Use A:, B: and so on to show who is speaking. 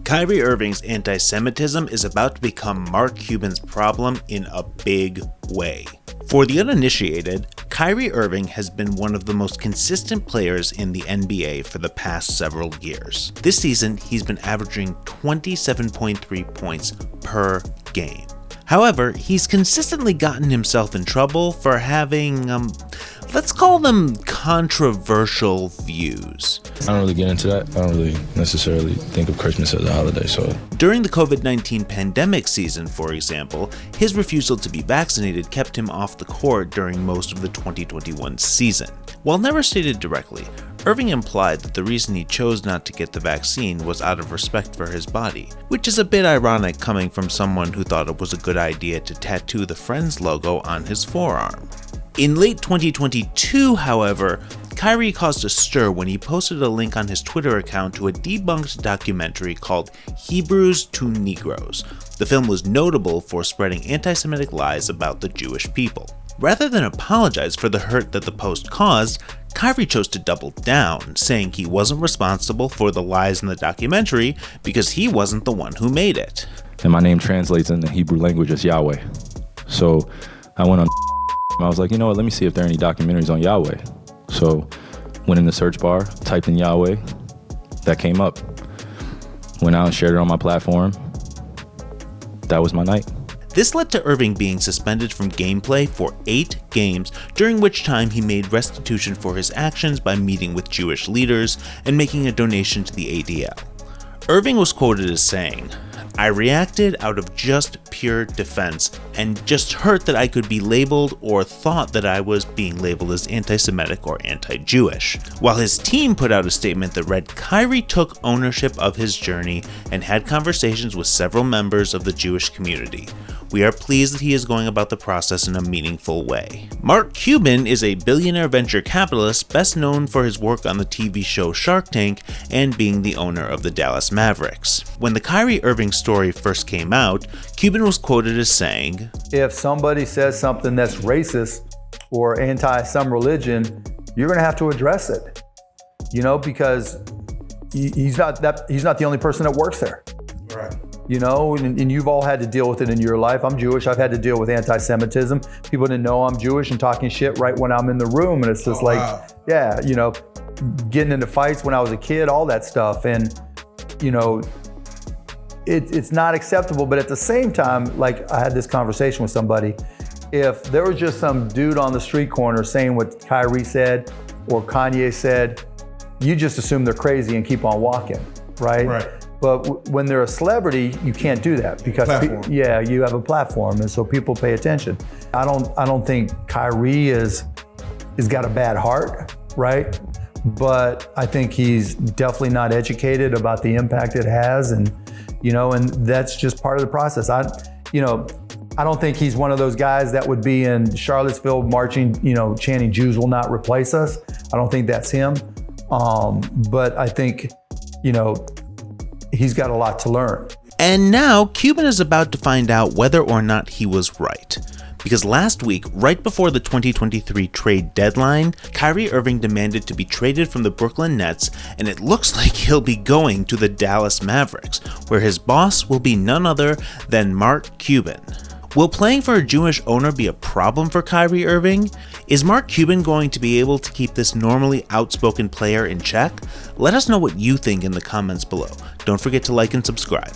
A: Kyrie Irving's anti-Semitism is about to become Mark Cuban's problem in a big way. For the uninitiated, Kyrie Irving has been one of the most consistent players in the NBA for the past several years. This season, he's been averaging 27.3 points per game. However, he's consistently gotten himself in trouble for having, let's call them controversial views.
B: I don't really get into that. I don't really necessarily think of Christmas as a holiday, so.
A: During the COVID-19 pandemic season, for example, his refusal to be vaccinated kept him off the court during most of the 2021 season. While never stated directly, Irving implied that the reason he chose not to get the vaccine was out of respect for his body, which is a bit ironic coming from someone who thought it was a good idea to tattoo the Friends logo on his forearm. In late 2022, however, Kyrie caused a stir when he posted a link on his Twitter account to a debunked documentary called Hebrews To Negros. The film was notable for spreading anti-Semitic lies about the Jewish people. Rather than apologize for the hurt that the post caused, Kyrie chose to double down, saying he wasn't responsible for the lies in the documentary because he wasn't the one who made it.
B: And my name translates in the Hebrew language as Yahweh. So I went on I was like, you know what, let me see if there are any documentaries on Yahweh. So went in the search bar, typed in Yahweh, that came up. Went out and shared it on my platform. That was my night.
A: This led to Irving being suspended from gameplay for 8 games, during which time he made restitution for his actions by meeting with Jewish leaders and making a donation to the ADL. Irving was quoted as saying, "I reacted out of just pure defense and just hurt that I could be labeled or thought that I was being labeled as anti-Semitic or anti-Jewish." While his team put out a statement that read, Kyrie took ownership of his journey and had conversations with several members of the Jewish community. We are pleased that he is going about the process in a meaningful way. Mark Cuban is a billionaire venture capitalist best known for his work on the TV show Shark Tank and being the owner of the Dallas Mavericks. When the Kyrie Irving story first came out, Cuban was quoted as saying,
C: "If somebody says something that's racist or anti some religion, you're going to have to address it, because he's not the only person that works there."
D: Right.
C: And you've all had to deal with it in your life. I'm Jewish. I've had to deal with anti-Semitism. People didn't know I'm Jewish and talking shit right when I'm in the room. And it's just getting into fights when I was a kid, all that stuff. And, it's not acceptable. But at the same time, like I had this conversation with somebody, if there was just some dude on the street corner saying what Kyrie said or Kanye said, you just assume they're crazy and keep on walking, right?
D: Right.
C: But when they're a celebrity, you can't do that because you have a platform, and so people pay attention. I don't think Kyrie is got a bad heart, right? But I think he's definitely not educated about the impact it has, and that's just part of the process. I don't think he's one of those guys that would be in Charlottesville marching, chanting "Jews will not replace us." I don't think that's him. But I think, he's got a lot to learn.
A: And now, Cuban is about to find out whether or not he was right. Because last week, right before the 2023 trade deadline, Kyrie Irving demanded to be traded from the Brooklyn Nets, and it looks like he'll be going to the Dallas Mavericks, where his boss will be none other than Mark Cuban. Will playing for a Jewish owner be a problem for Kyrie Irving? Is Mark Cuban going to be able to keep this normally outspoken player in check? Let us know what you think in the comments below. Don't forget to like and subscribe.